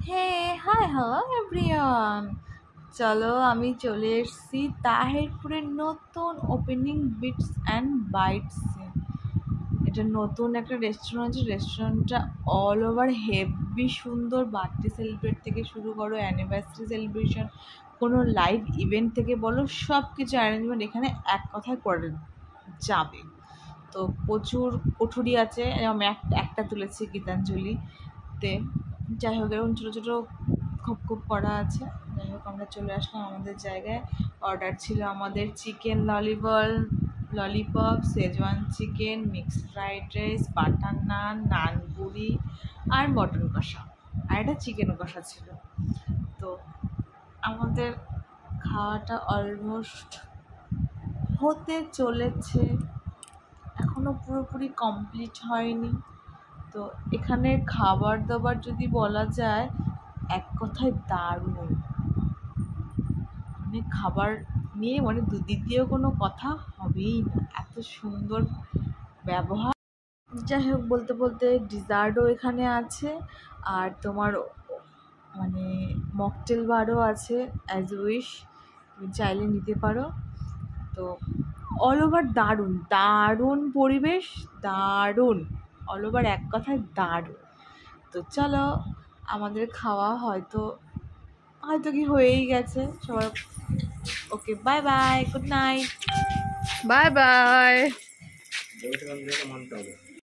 হে hi hello everyone, চলো আমি চলে এসেছি তাহিরপুরের নতুন ওপেনিং বিটস অ্যান্ড বাইটসে। এটা নতুন একটা রেস্টুরেন্ট আছে। রেস্টুরেন্টটা অল ওভার হেভি সুন্দর। বার্থডে সেলিব্রেট থেকে শুরু করো, অ্যানিভার্সারি সেলিব্রেশন, কোনো লাইভ ইভেন্ট থেকে বলো, সব কিছু অ্যারেঞ্জমেন্ট এখানে এক কথায় করে যাবে। তো প্রচুর কঠুরি আছে, আমি একটা তুলেছি গীতাঞ্জলিতে। যাই হোক, এরকম ছোটো ছোটো খুব করা আছে। যাই হোক, আমরা চলে আসলাম আমাদের জায়গায়। অর্ডার ছিল আমাদের chicken lollipop, Schezwan chicken, mixed fried rice, butter naan, নানপুরি আর মটন কষা, আর একটা চিকেন কষা ছিল। তো আমাদের খাওয়াটা অলমোস্ট হতে চলেছে, এখনও পুরোপুরি কমপ্লিট হয়নি। তো এখানের খাবার দাবার যদি বলা যায়, এক কথায় দারুণ। মানে খাবার নিয়ে দ্বিতীয় কোনো কথা হবেই না, এত সুন্দর ব্যবহার। যাই হোক, বলতে বলতে ডিজার্টও এখানে আছে, আর তোমার মকটেল বারও আছে, অ্যাজ উইশ তুমি চাইলে নিতে পারো। তো অল ওভার দারুণ পরিবেশ, দারুণ অল ওভার, এক কথায় দারুণ। তো চলো, আমাদের খাওয়া হয়তো কি হয়েই গেছে সবার। Okay, bye bye, good night, bye by.